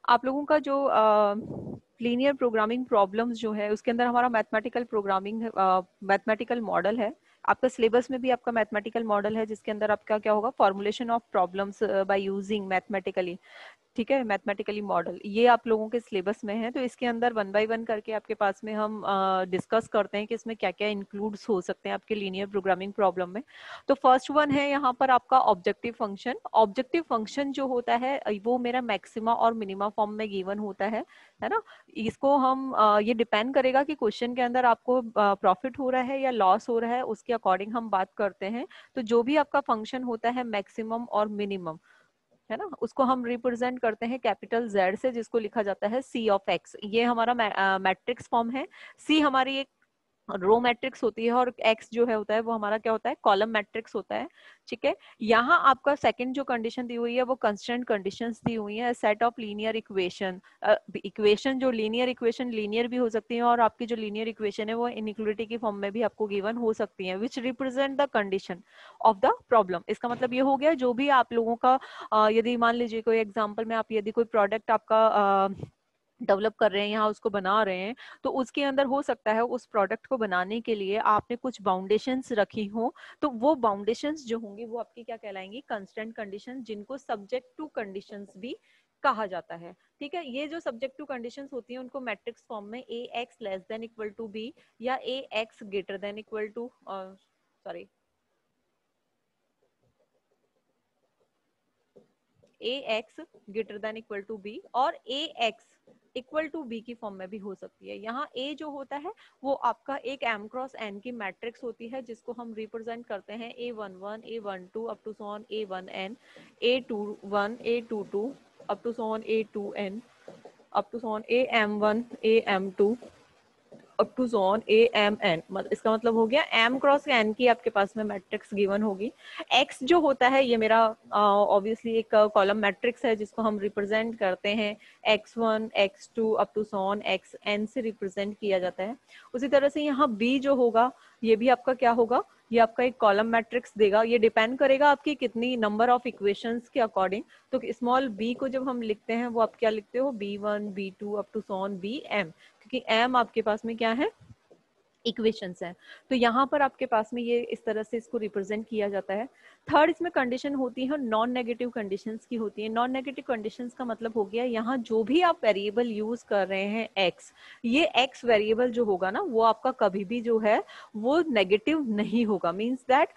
आप लोगों का जो लीनियर प्रोग्रामिंग प्रॉब्लम्स जो है उसके अंदर हमारा मैथमेटिकल प्रोग्रामिंग मैथमेटिकल मॉडल है। आपका सिलेबस में भी आपका मैथमेटिकल मॉडल है जिसके अंदर आपका क्या होगा, formulation of problems by using mathematically. ठीक है, मैथमेटिकली मॉडल ये आप लोगों के सिलेबस में है। तो इसके अंदर 1 बाय 1 करके आपके पास में हम डिस्कस करते हैं कि इसमें क्या क्या इंक्लूड्स हो सकते हैं आपके लीनियर प्रोग्रामिंग प्रॉब्लम में। तो फर्स्ट वन है यहाँ पर आपका ऑब्जेक्टिव फंक्शन। ऑब्जेक्टिव फंक्शन जो होता है वो मेरा मैक्सिमा और मिनिमा फॉर्म में गिवन होता है ना। इसको हम ये डिपेंड करेगा कि क्वेश्चन के अंदर आपको प्रॉफिट हो रहा है या लॉस हो रहा है, उसके अकॉर्डिंग हम बात करते हैं। तो जो भी आपका फंक्शन होता है मैक्सिमम और मिनिमम, है ना, उसको हम रिप्रेजेंट करते हैं कैपिटल जेड से, जिसको लिखा जाता है सी ऑफ एक्स। ये हमारा मैट्रिक्स फॉर्म है। सी हमारी एक रो मैट्रिक्स होती है और एक्स जो है होता है वो हमारा क्या होता है, कॉलम मैट्रिक्स होता है। ठीक है, यहाँ आपका सेकंड जो कंडीशन दी हुई है वो कंस्टेंट कंडीशंस दी हुई है। Set of linear equation, equation जो लीनियर इक्वेशन लीनियर भी हो सकती है और आपकी जो लीनियर इक्वेशन है वो इनइक्वालिटी की फॉर्म में भी आपको गिवन हो सकती है, which represent the condition of the problem. इसका मतलब ये हो गया जो भी आप लोगों का यदि मान लीजिए कोई एग्जाम्पल में आप यदि कोई प्रोडक्ट आपका डेवलप कर रहे हैं, यहाँ उसको बना रहे हैं, तो उसके अंदर हो सकता है उस प्रोडक्ट को बनाने के लिए आपने कुछ बाउंडेशंस रखी हो। तो वो बाउंडेशंस जो होंगी वो आपकी क्या कहलाएंगी, कंस्टेंट कंडीशंस, जिनको सब्जेक्ट टू कंडीशंस भी कहा जाता है। ठीक है, ये जो सब्जेक्ट टू कंडीशंस होती हैं उनको मैट्रिक्स फॉर्म में A x less than equal to B या A x greater than equal to sorry A x greater than equal to B और A x equal to B की form में भी हो सकती है। यहाँ ए जो होता है वो आपका एक एम क्रॉस एन की मैट्रिक्स होती है जिसको हम रिप्रेजेंट करते हैं A11 A12 up to so on A1n A21 A22 up to so on A2n up to so on AM1 AM2 up to जोन AMN। इसका मतलब हो गया M क्रॉस N की आपके पास में मैट्रिक्स गिवन होगी। X जो होता है ये मेरा ऑब्वियसली एक कॉलम मैट्रिक्स है जिसको हम रिप्रेजेंट करते हैं X1 X2 up to so on XN से रिप्रेजेंट किया जाता है। उसी तरह से यहाँ B जो होगा ये भी आपका क्या होगा, ये आपका एक कॉलम मैट्रिक्स देगा। ये डिपेंड करेगा आपकी कितनी नंबर ऑफ इक्वेशंस के अकॉर्डिंग। तो स्मॉल b को जब हम लिखते हैं वो आप क्या लिखते हो, B1 B2 up to so on BM, क्योंकि m आपके पास में क्या है, इक्वेशंस हैं। तो यहाँ पर आपके पास में ये इस तरह से इसको रिप्रेजेंट किया जाता है। थर्ड इसमें कंडीशन होती है नॉन नेगेटिव कंडीशंस की होती है। नॉन नेगेटिव कंडीशंस का मतलब हो गया यहाँ जो भी आप वेरिएबल यूज कर रहे हैं x, ये x वेरिएबल जो होगा ना वो आपका कभी भी जो है वो नेगेटिव नहीं होगा। Means that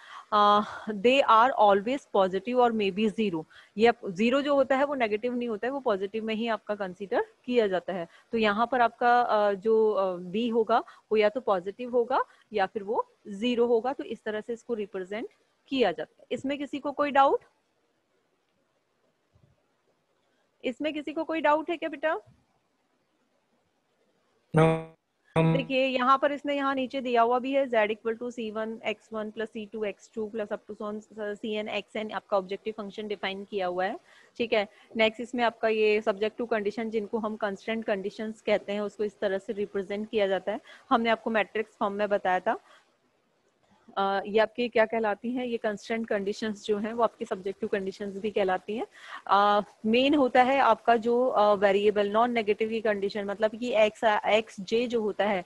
they are always positive और मे बी जीरो। ये जीरो जो होता है वो नेगेटिव नहीं होता है, वो पॉजिटिव में ही आपका कंसीडर किया जाता है। तो यहाँ पर आपका जो बी होगा वो या तो पॉजिटिव होगा या फिर वो जीरो होगा। तो इस तरह से इसको रिप्रेजेंट किया जाता है। इसमें किसी को कोई डाउट, इसमें किसी को कोई डाउट है क्या बेटा? देखिए यहाँ पर इसने यहाँ नीचे दिया हुआ भी है z equal to C1 x1 plus C2 x2 plus up to Cn xn आपका ऑब्जेक्टिव फंक्शन डिफाइन किया हुआ है। ठीक है, नेक्स्ट इसमें आपका ये सब्जेक्ट टू कंडीशन जिनको हम कंस्टेंट कंडीशंस कहते हैं उसको इस तरह से रिप्रेजेंट किया जाता है। हमने आपको मैट्रिक्स फॉर्म में बताया था। ये आपकी क्या कहलाती हैं, ये कंस्टेंट कंडीशंस जो हैं वो आपकी सब्जेक्टिव कंडीशंस भी कहलाती हैं। मेन होता है आपका जो वेरिएबल नॉन नेगेटिव की कंडीशन, मतलब कि एक्स जे जो होता है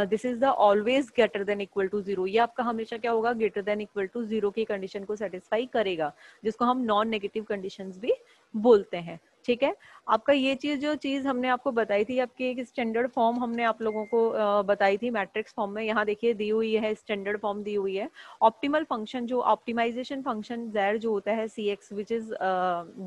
this is the always greater than equal to zero. ये आपका हमेशा क्या होगा, greater than equal to zero की कंडीशन को सेटिस्फाई करेगा, जिसको हम नॉन नेगेटिव कंडीशंस भी बोलते हैं। ठीक है, आपका ये जो चीज हमने आपको बताई थी, आपकी एक स्टैंडर्ड फॉर्म हमने आप लोगों को बताई थी मैट्रिक्स फॉर्म में। यहाँ देखिए दी हुई है, स्टैंडर्ड फॉर्म दी हुई है। ऑप्टिमल फंक्शन जो ऑप्टिमाइजेशन फंक्शन z जो होता है cx which is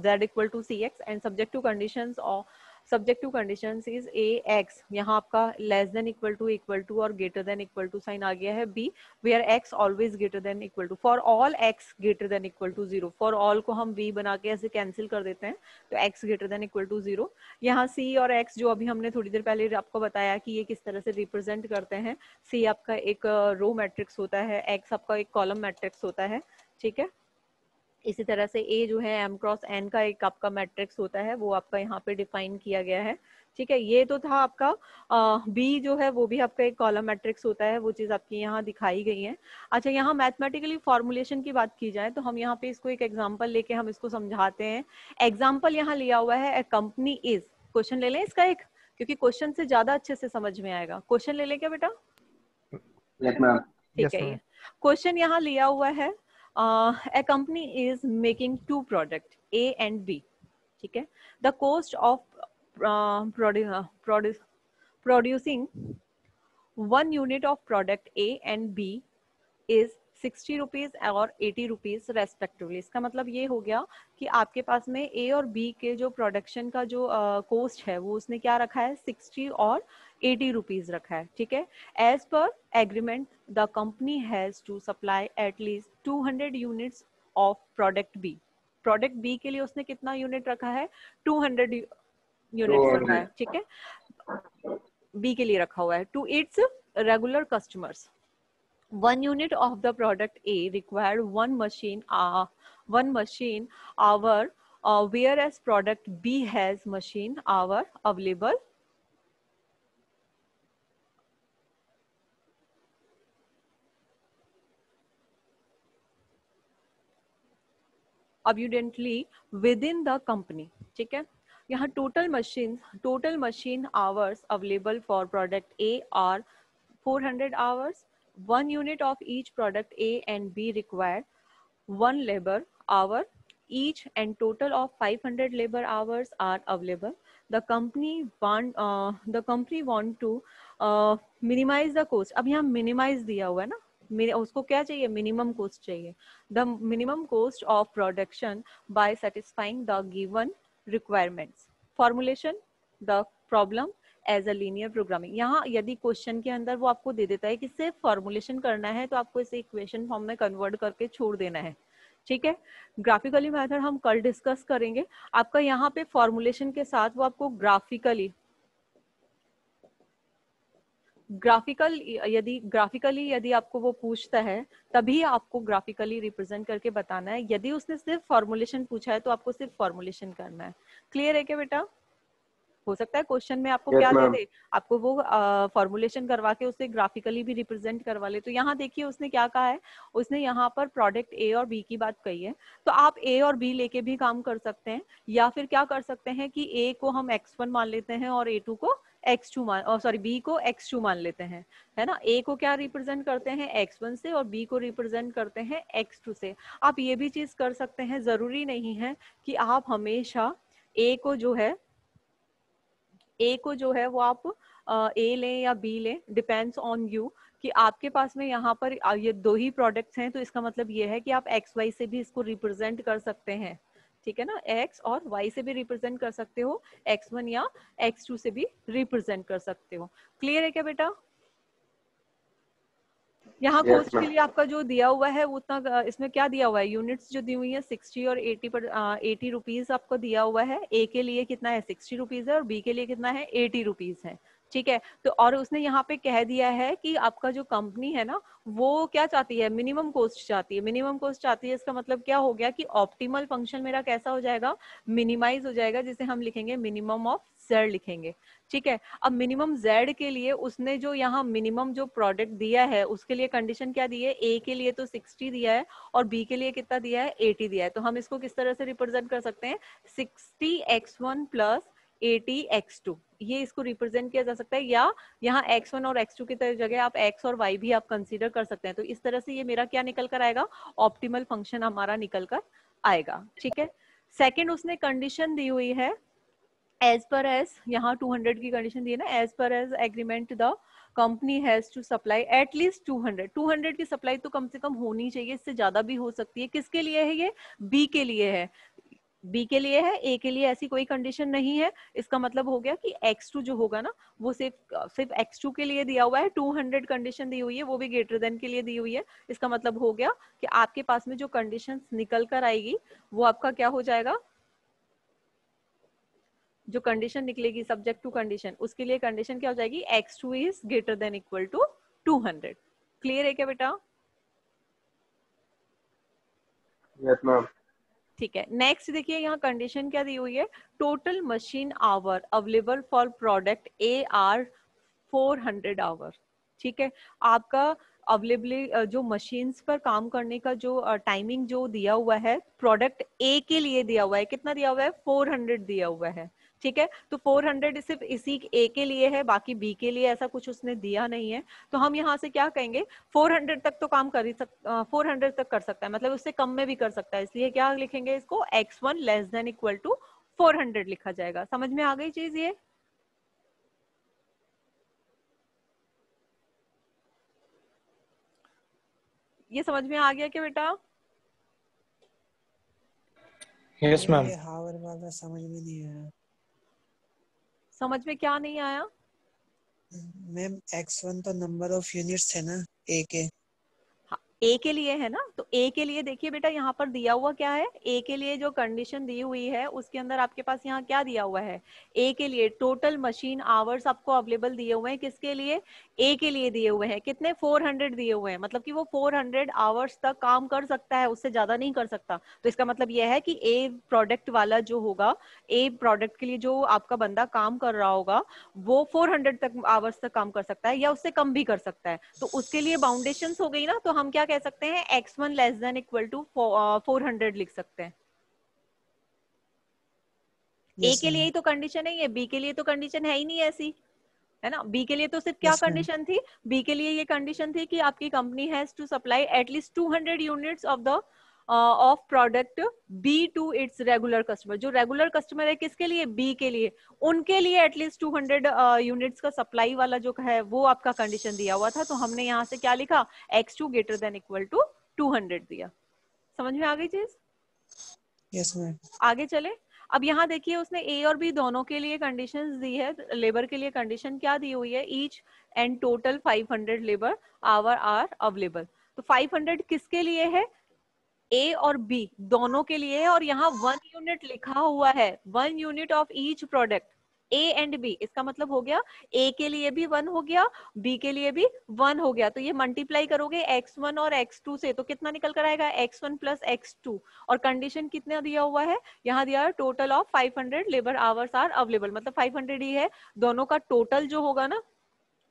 z equal to cx and subject to conditions और subject to conditions is ax। यहाँ आपका लेस देन इक्वल टू और greater than equal to sign आ गया है b, where x always greater than equal to. For all x greater than equal to zero, for all को हम v बना के ऐसे कैंसिल कर देते हैं तो x greater than equal to zero. यहाँ c और x जो अभी हमने थोड़ी देर पहले आपको बताया कि ये किस तरह से रिप्रेजेंट करते हैं। c आपका एक रो मैट्रिक्स होता है, x आपका एक कॉलम मैट्रिक्स होता है। ठीक है, इसी तरह से a जो है m क्रॉस n का एक आपका मैट्रिक्स होता है, वो आपका यहाँ पे डिफाइन किया गया है। ठीक है, ये तो था आपका बी जो है वो भी आपका एक कॉलम मैट्रिक्स होता है, वो चीज आपकी यहाँ दिखाई गई है। अच्छा, यहाँ मैथमेटिकली फॉर्मुलेशन की बात की जाए तो हम यहाँ पे इसको एक एग्जांपल लेके हम इसको समझाते हैं। एग्जांपल यहाँ लिया हुआ है, ए कंपनी इज, क्वेश्चन ले लें इसका एक, क्योंकि क्वेश्चन से ज्यादा अच्छे से समझ में आएगा। क्वेश्चन ले लें क्या बेटा? Yes ma'am. ठीक है, ये क्वेश्चन यहाँ लिया हुआ है, A company is making 2 product A and B. ठीक है, the cost of producing 1 unit of product A and B is 60 rupees और 80 रुपीज रेस्पेक्टिवली। इसका मतलब ये हो गया कि आपके पास में ए और बी के जो प्रोडक्शन का जो कॉस्ट है वो उसने क्या रखा है, 60 और 80 रुपीज रखा है। ठीक है, as per agreement the company has to supply at least 200 units of product B. Product B के लिए उसने कितना यूनिट रखा है, 200 यूनिट्स रखा है। ठीक है, बी के लिए रखा हुआ है, to its regular customers. 1 unit of the product A required one machine hour, whereas product B has machine hour available abundantly within the company। ठीक है, यहाँ total machine hours available for product A are 400 hours। 1 unit of each product A and B required 1 labor hour each, and total of 500 labor hours are available। The company want to minimize the cost। अब यहाँ minimize दिया हुआ है ना, उसको क्या चाहिए, minimum cost चाहिए। The minimum cost of production by satisfying the given requirements. Formulation the problem as a linear programming. यहाँ यदि क्वेश्चन के अंदर वो आपको दे देता है कि सिर्फ फॉर्मुलेशन करना है तो आपको इसे इक्वेशन फॉर्म में कन्वर्ट करके छोड़ देना है। ठीक है, ग्राफिकली मेथड हम कल डिस्कस करेंगे। आपका यहाँ पे फॉर्मुलेशन के साथ वो आपको ग्राफिकली यदि आपको वो पूछता है तभी आपको ग्राफिकली रिप्रेजेंट करके बताना है। यदि उसने सिर्फ फॉर्मुलेशन पूछा है तो आपको सिर्फ फॉर्मुलेशन करना है। क्लियर है क्या बेटा? हो सकता है क्वेश्चन में आपको क्या दे दे, आपको वो फॉर्मुलेशन करवा के उसे ग्राफिकली भी रिप्रेजेंट करवा ले। तो यहाँ देखिए उसने क्या कहा है, उसने यहाँ पर प्रोडक्ट ए और बी की बात कही है, तो आप ए और बी लेके भी काम कर सकते हैं, या फिर क्या कर सकते हैं कि ए को हम x1 मान लेते हैं और a2 को x2 बी को x2 मान लेते हैं, है ना। a को क्या रिप्रेजेंट करते हैं, x1 से, और b को रिप्रेजेंट करते हैं x2 से। आप ये भी चीज कर सकते हैं, जरूरी नहीं है कि आप हमेशा a को जो है वो आप ए लें या बी लें, डिपेंड्स ऑन यू कि आपके पास में यहाँ पर ये 2 ही प्रोडक्ट्स हैं। तो इसका मतलब ये है कि आप एक्स वाई से भी इसको रिप्रेजेंट कर सकते हैं। ठीक है ना, एक्स और वाई से भी रिप्रेजेंट कर सकते हो, x1 या x2 से भी रिप्रेजेंट कर सकते हो। क्लियर है क्या बेटा? यहाँ कोस्ट के लिए आपका जो दिया हुआ है वो उतना, इसमें क्या दिया हुआ है, यूनिट्स जो दी हुई है 60 और 80 रुपीज आपको दिया हुआ है। ए के लिए कितना है, 60 रुपीज है, और बी के लिए कितना है, 80 रुपीज है। ठीक है, तो और उसने यहाँ पे कह दिया है कि आपका जो कंपनी है ना वो क्या चाहती है, मिनिमम कोस्ट चाहती है। मिनिमम कोस्ट चाहती है, इसका मतलब क्या हो गया कि ऑप्टिमल फंक्शन मेरा कैसा हो जाएगा, मिनिमाइज हो जाएगा, जिसे हम लिखेंगे मिनिमम ऑफ z लिखेंगे। ठीक है, अब मिनिमम z के लिए उसने जो यहाँ मिनिमम जो प्रोडक्ट दिया है उसके लिए कंडीशन क्या दी है, ए के लिए तो 60 दिया है और बी के लिए कितना दिया है, 80 दिया है। तो हम इसको किस तरह से रिप्रेजेंट कर सकते हैं, 60x1 प्लस 80x2, ये इसको रिप्रेजेंट किया जा सकता है। या यहाँ x1 और x2 की जगह आप x और y भी आप कंसीडर कर सकते हैं। तो इस तरह से ये मेरा क्या निकल कर आएगा, ऑप्टिमल फंक्शन हमारा निकल कर आएगा। ठीक है, सेकेंड उसने कंडीशन दी हुई है, एज पर एज, यहाँ 200 की कंडीशन दी है ना, as per as agreement the company has to supply at least 200 की सप्लाई तो कम से कम होनी चाहिए, इससे ज्यादा भी हो सकती है। किसके लिए है ये, बी के लिए है, बी के लिए है, ए के लिए ऐसी कोई कंडीशन नहीं है। इसका मतलब हो गया कि x2 जो होगा ना वो सिर्फ x2 के लिए दिया हुआ है, 200 कंडीशन दी हुई है, वो भी ग्रेटर देन के लिए दी हुई है। इसका मतलब हो गया कि आपके पास में जो कंडीशन निकल कर आएगी वो आपका क्या हो जाएगा, जो कंडीशन निकलेगी सब्जेक्ट टू कंडीशन, उसके लिए कंडीशन क्या हो जाएगी, x2 is greater than equal to 200। Clear है क्या बेटा? Yes ma'am. ठीक है, नेक्स्ट देखिए यहाँ कंडीशन क्या दी हुई है, total machine hour available for product A are 400 hour. ठीक है, आपका अवेलेबल जो मशीन्स पर काम करने का जो टाइमिंग जो दिया हुआ है प्रोडक्ट ए के लिए दिया हुआ है, कितना दिया हुआ है, 400 दिया हुआ है। ठीक है, तो 400 सिर्फ इसी ए के लिए है, बाकी बी के लिए ऐसा कुछ उसने दिया नहीं है। तो हम यहाँ से क्या कहेंगे, 400 तक तो काम कर ही 400 तक कर सकता है, मतलब उससे कम में भी कर सकता है, इसलिए क्या लिखेंगे इसको, x1 less than equal to 400 लिखा जाएगा। समझ में आ गई चीज ये समझ में आ गया क्या बेटा? Yes ma'am. ये हावर वाला समझ में नहीं आया समझ में क्या नहीं आया? मैम। x1 तो नंबर ऑफ यूनिट्स है ना ए के। हाँ, ए के लिए है ना, तो ए के लिए देखिए बेटा यहाँ पर दिया हुआ क्या है, ए के लिए जो कंडीशन दी हुई है उसके अंदर आपके पास यहाँ क्या दिया हुआ है, ए के लिए टोटल मशीन आवर्स आपको अवेलेबल दिए हुए हैं, किसके लिए, ए के लिए दिए हुए हैं, कितने, 400 दिए हुए हैं, मतलब कि वो 400 आवर्स तक काम कर सकता है, उससे ज्यादा नहीं कर सकता। तो इसका मतलब यह है कि ए प्रोडक्ट वाला जो होगा, ए प्रोडक्ट के लिए जो आपका बंदा काम कर रहा होगा वो 400 तक आवर्स तक काम कर सकता है या उससे कम भी कर सकता है। तो उसके लिए बाउंडेशंस हो गई ना, तो हम क्या कह सकते हैं, x1 less than equal to 400 लिख सकते हैं। ए के लिए ही तो कंडीशन है ये, बी के लिए तो कंडीशन है ही नहीं ऐसी, है ना। बी के लिए तो सिर्फ क्या कंडीशन थी, बी के लिए ये कंडीशन थी कि आपकी company has to supply at least 200 units of the of product B to its regular customer. जो रेगुलर कस्टमर है किसके लिए, बी के लिए, उनके लिए एटलीस्ट 200 यूनिट्स का सप्लाई वाला जो है वो आपका कंडीशन दिया हुआ था। तो हमने यहाँ से क्या लिखा, x2 greater than equal to 200 दिया। समझ में आ गई चीज? Yes ma'am. आगे चले। अब यहाँ देखिए उसने ए और बी दोनों के लिए कंडीशंस दी है। लेबर के लिए कंडीशन क्या दी हुई है, each and total 500 labour hour are available. तो 500 किसके लिए है, ए और बी दोनों के लिए है, और यहाँ 1 यूनिट लिखा हुआ है, 1 unit of each product A and B. इसका मतलब हो गया ए के लिए भी 1 हो गया, बी के लिए भी 1 हो गया। तो ये मल्टीप्लाई करोगे x1 और x2 से तो कितना निकल कर आएगा, x1 प्लस x2। और कंडीशन कितना दिया हुआ है, यहाँ दिया है total of 500 labour hours are available, मतलब 500 ही है, दोनों का टोटल जो होगा ना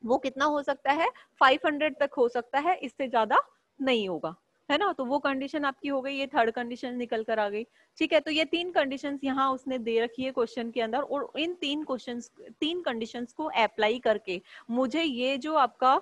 वो कितना हो सकता है, 500 तक हो सकता है, इससे ज्यादा नहीं होगा, है ना। तो वो कंडीशन आपकी हो गई, ये थर्ड कंडीशन निकल कर आ गई। ठीक है, तो ये 3 कंडीशंस यहाँ उसने दे रखी है क्वेश्चन के अंदर, और इन 3 कंडीशंस को अप्लाई करके मुझे ये जो आपका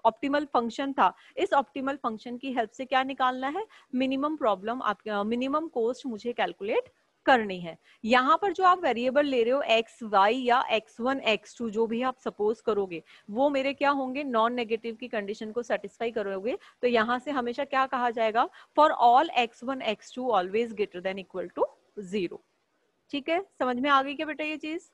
ऑप्टिमल फंक्शन था, इस ऑप्टिमल फंक्शन की हेल्प से क्या निकालना है, मिनिमम प्रॉब्लम, मिनिमम कॉस्ट मुझे कैलकुलेट करनी है। यहाँ पर जो आप वेरिएबल ले रहे हो एक्स वाई या x1 x2 जो भी आप सपोज करोगे वो मेरे क्या होंगे, नॉन नेगेटिव की कंडीशन को सेटिस्फाई करोगे। तो यहाँ से हमेशा क्या कहा जाएगा, for all x1 x2 always greater than equal to 0। ठीक है, समझ में आ गई क्या बेटा ये चीज?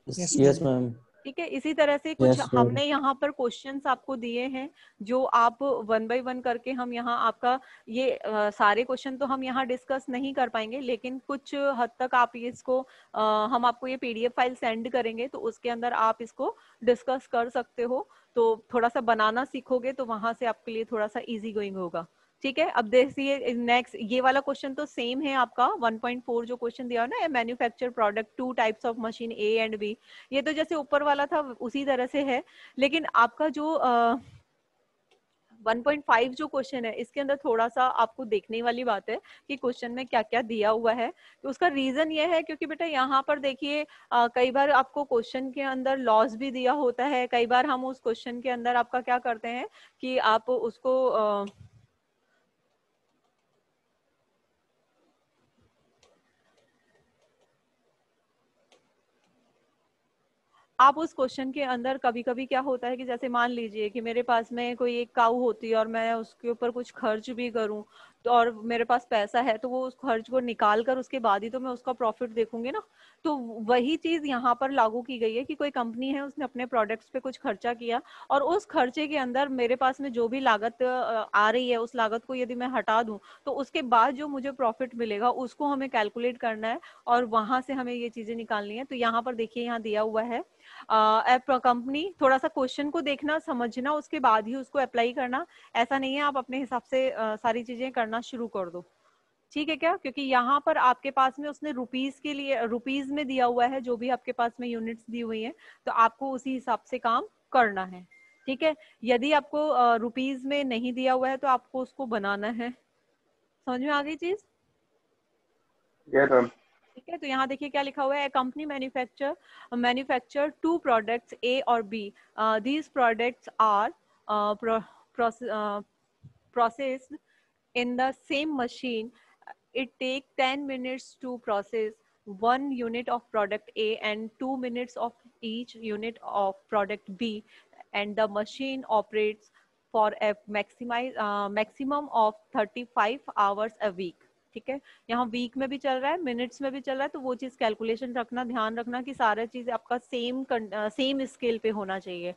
Yes ma'am. ठीक है, इसी तरह से कुछ हमने यहाँ पर क्वेश्चंस आपको दिए हैं जो आप 1 बाय 1 करके हम यहाँ आपका ये सारे क्वेश्चन तो हम यहाँ डिस्कस नहीं कर पाएंगे, लेकिन कुछ हद तक आप इसको हम आपको ये पीडीएफ फाइल सेंड करेंगे, तो उसके अंदर आप इसको डिस्कस कर सकते हो। तो थोड़ा सा बनाना सीखोगे तो वहां से आपके लिए थोड़ा सा इजी गोइंग होगा। ठीक है, अब देखिए नेक्स्ट ये वाला क्वेश्चन तो सेम है आपका 1.4 जो क्वेश्चन दिया ना, manufacture product 2 types of machine A and B, ये तो जैसे ऊपर वाला था उसी तरह से है। लेकिन आपका जो 1.5 जो क्वेश्चन है इसके अंदर थोड़ा सा आपको देखने वाली बात है कि क्वेश्चन में क्या क्या दिया हुआ है। तो उसका रीजन ये है क्योंकि बेटा यहाँ पर देखिए कई बार आपको क्वेश्चन के अंदर लॉस भी दिया होता है, कई बार हम उस क्वेश्चन के अंदर आपका क्या करते हैं कि आप उसको आप उस क्वेश्चन के अंदर कभी कभी क्या होता है कि जैसे मान लीजिए कि मेरे पास में कोई एक काऊ होती है और मैं उसके ऊपर कुछ खर्च भी करूं, तो और मेरे पास पैसा है तो वो उस खर्च को निकाल कर उसके बाद ही तो मैं उसका प्रॉफिट देखूंगी ना। तो वही चीज यहाँ पर लागू की गई है कि कोई कंपनी है उसने अपने प्रोडक्ट्स पे कुछ खर्चा किया और उस खर्चे के अंदर मेरे पास में जो भी लागत आ रही है उस लागत को यदि मैं हटा दूं तो उसके बाद जो मुझे प्रॉफिट मिलेगा उसको हमें कैलकुलेट करना है और वहां से हमें ये चीजें निकालनी है। तो यहाँ पर देखिए यहाँ दिया हुआ है कंपनी, थोड़ा सा क्वेश्चन को देखना समझना उसके बाद ही उसको अप्लाई करना, ऐसा नहीं है आप अपने हिसाब से सारी चीजें करना शुरू कर दो, ठीक है क्या? क्योंकि यहाँ पर आपके पास में उसने रुपीज के लिए रुपीज में दिया हुआ है, जो भी आपके पास में यूनिट्स दी हुई है तो आपको उसी हिसाब से काम करना है, ठीक है। यदि आपको रुपीज में नहीं दिया हुआ है तो आपको उसको बनाना है। समझ में आ गई चीज? Yes, ma'am. ठीक है, तो यहाँ देखिए क्या लिखा हुआ है, company manufacture two products A और B, these products are processed in the same machine. It takes 10 minutes to process one unit of product A and 2 minutes of each unit of product B, and the machine operates for a maximum of 35 hours a week. ठीक है, यहाँ week में भी चल रहा है, minutes में भी चल रहा है, तो वो चीज कैलकुलेशन रखना, ध्यान रखना कि सारा चीज आपका सेम स्केल पे होना चाहिए।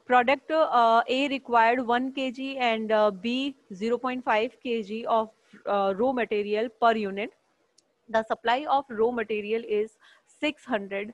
Product A required 1 kg and B 0.5 kg of raw material per unit. The supply of raw material is 600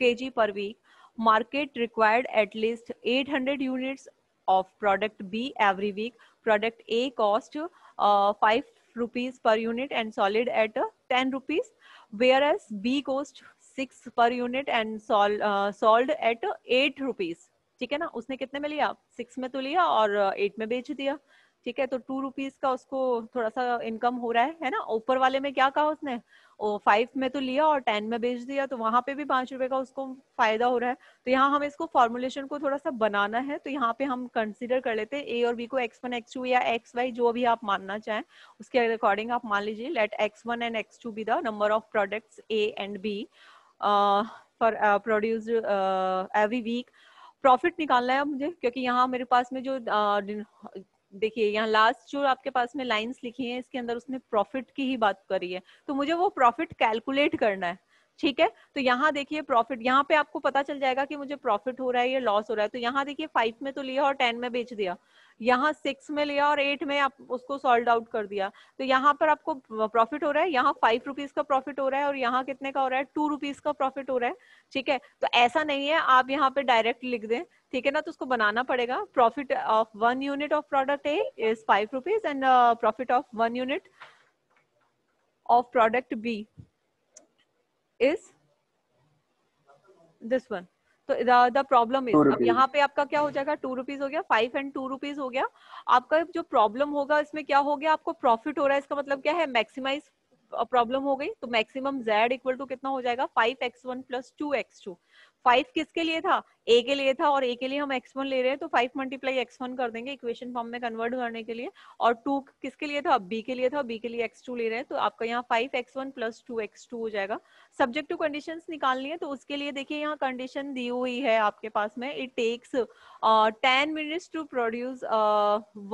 kg per week. Market required at least 800 units of product B every week. Product A cost 5 rupees per unit and solid at 10 rupees, whereas B cost 6 per unit and sold at 8 rupees. ठीक है ना, उसने कितने में लिया? 6 में तो लिया और 8 में बेच दिया, ठीक है। तो 2 रुपीज का उसको थोड़ा सा इनकम हो रहा है ना। ऊपर वाले में क्या कहा उसने, 5 में तो लिया और 10 में बेच दिया, तो वहां पे भी 5 रुपए का उसको फायदा हो रहा है। तो यहाँ हमें इसको फॉर्मुलेशन को थोड़ा सा बनाना है, तो यहाँ पे हम कंसीडर कर लेते हैं ए और बी को x1 x2 या xy जो भी आप मानना चाहें उसके अकॉर्डिंग आप मान लीजिए। Let x1 and x2 be the number of products A and B for produced every week. Profit निकालना है मुझे, क्योंकि यहाँ मेरे पास में जो देखिए यहाँ लास्ट जो आपके पास में लाइंस लिखी हैं इसके अंदर उसने प्रॉफिट की ही बात करी है, तो मुझे वो प्रॉफिट कैलकुलेट करना है, ठीक है। तो यहाँ देखिए प्रॉफिट, यहाँ पे आपको पता चल जाएगा कि मुझे प्रॉफिट हो रहा है या लॉस हो रहा है। तो यहाँ देखिए 5 में तो लिया और 10 में बेच दिया, यहाँ 6 में लिया और 8 में आप उसको सॉल्व आउट कर दिया, तो यहाँ पर आपको प्रॉफिट हो रहा है। यहाँ 5 रुपीज का प्रॉफिट हो रहा है और यहाँ कितने का हो रहा है, 2 रुपीज का प्रॉफिट हो रहा है, ठीक है। तो ऐसा नहीं है आप यहाँ पे डायरेक्ट लिख दें, ठीक है ना, तो उसको बनाना पड़ेगा। Profit of 1 unit of product A is 5 rupees and profit of 1 unit of product B is this one. तो द प्रॉब्लम इज, अब यहाँ पे आपका क्या हो जाएगा, 2 रुपीज हो गया, 5 एंड 2 रुपीज हो गया। आपका जो प्रॉब्लम होगा इसमें क्या हो गया, आपको प्रॉफिट हो रहा है, इसका मतलब क्या है, मैक्सिमाइज प्रॉब्लम हो गई। तो मैक्सिमम z इक्वल टू कितना हो जाएगा, 5x1 प्लस 2x2। 5 किसके लिए था, a के लिए था, और a के लिए हम x1 ले रहे हैं तो 5 मल्टीप्लाई x1 कर देंगे इक्वेशन फॉर्म में कन्वर्ट करने के लिए, और 2 किसके लिए था, b के लिए था, b के लिए x2 ले रहे हैं, तो आपका यहाँ 5x1 प्लस 2x2 हो जाएगा। सब्जेक्ट टू कंडीशंस निकालनी है, तो उसके लिए देखिए यहाँ कंडीशन दी हुई है आपके पास में, it takes 10 minutes to produce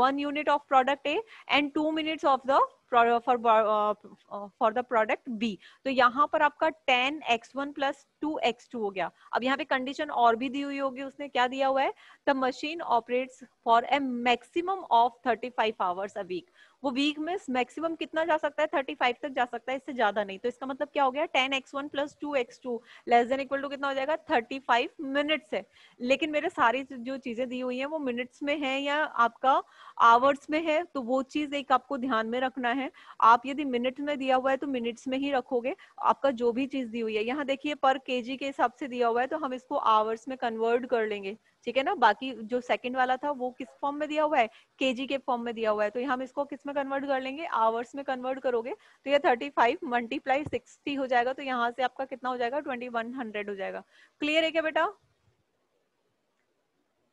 1 unit of product A and 2 minutes of the for the product B. तो यहाँ पर आपका 10x1 प्लस 2x2 हो गया। अब यहाँ पे कंडीशन और भी दी हुई होगी, उसने क्या दिया हुआ है, the machine operates for a maximum of 35 hours a week. वो वीक में मैक्सिमम कितना जा सकता है, 35 तक जा सकता है, इससे ज्यादा नहीं। तो इसका मतलब क्या हो गया, 10x1 plus 2x2 less than equal to कितना हो जाएगा, 35 मिनट्स है। लेकिन मेरे सारी जो चीजें दी हुई है वो मिनट्स में है या आपका आवर्स में है, तो वो चीज एक आपको ध्यान में रखना है। आप यदि मिनट में दिया हुआ है तो मिनट्स में ही रखोगे। आपका जो भी चीज दी हुई है, यहाँ देखिए पर केजी के हिसाब से दिया हुआ है, तो हम इसको आवर्स में कन्वर्ट कर लेंगे, ठीक है ना। बाकी जो सेकंड वाला था वो किस फॉर्म में दिया हुआ है, केजी के फॉर्म में दिया हुआ है, तो हम इसको किस में कन्वर्ट कर लेंगे, आवर्स में कन्वर्ट करोगे तो ये 35 मल्टीप्लाई 60 हो जाएगा, तो यहाँ से आपका कितना हो जाएगा, 2100 हो जाएगा। क्लियर है क्या बेटा,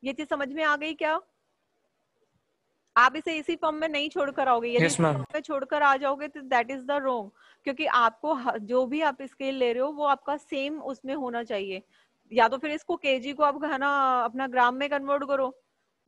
ये चीज समझ में आ गई क्या? आप इसे इसी फॉर्म में नहीं छोड़कर आओगे, यदि इसी फॉर्म में छोड़कर आ जाओगे तो दैट इज द रॉन्ग, क्योंकि आपको जो भी आप स्केल ले रहे हो वो आपका सेम उसमें होना चाहिए। या तो फिर इसको केजी को आप है ना अपना ग्राम में कन्वर्ट करो,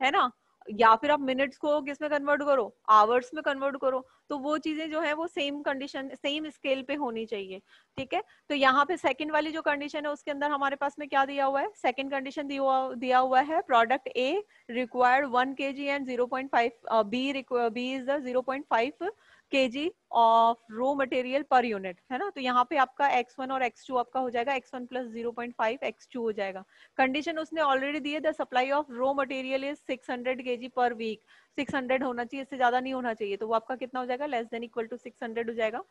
है ना, या फिर आप मिनट्स को किस में कन्वर्ट करो, आवर्स में कन्वर्ट करो, तो वो चीजें जो है वो सेम कंडीशन सेम स्केल पे होनी चाहिए, ठीक है। तो यहाँ पे सेकंड वाली जो कंडीशन है उसके अंदर हमारे पास में क्या दिया हुआ है, सेकंड कंडीशन दिया हुआ है product A required 1 kg and 0.5 B is the 0.5 kg of raw material per unit, है ना। तो यहाँ पे आपका x1 और x2 आपका हो जाएगा x1 प्लस 0.5 x2 हो जाएगा। कंडीशन उसने ऑलरेडी दी है, the supply of raw material is 600 kg per week, 600 होना चाहिए, इससे ज्यादा नहीं होना चाहिए, तो वो आपका कितना हो जाएगा, लेस देन इक्वल टू 600 हो जाएगा।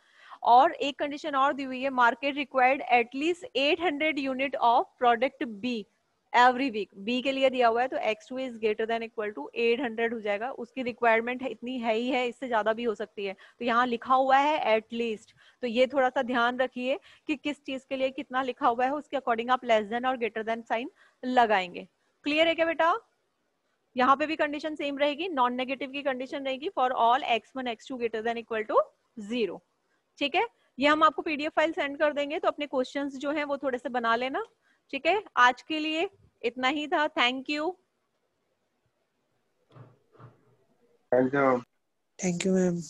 और एक कंडीशन और दी हुई है, market required at least 800 unit of product B every week, B के लिए दिया हुआ है, तो x2 is greater than equal to 800 हो जाएगा। उसकी रिक्वायरमेंट इतनी है ही है, इससे ज्यादा भी हो सकती है, तो यहाँ लिखा हुआ है एटलीस्ट। तो ये थोड़ा सा ध्यान रखिए कि किस चीज के लिए कितना लिखा हुआ है, उसके अकॉर्डिंग आप लेस देन और ग्रेटर देन साइन लगाएंगे। क्लियर है क्या बेटा? यहाँ पे भी कंडीशन सेम रहेगी, नॉन नेगेटिव की कंडीशन रहेगी for all x1 x2 greater than equal to 0, ठीक है। ये हम आपको पीडीएफ फाइल सेंड कर देंगे, तो अपने क्वेश्चंस जो हैं वो थोड़े से बना लेना, ठीक है। आज के लिए इतना ही था, thank you. Thank you. Thank you ma'am.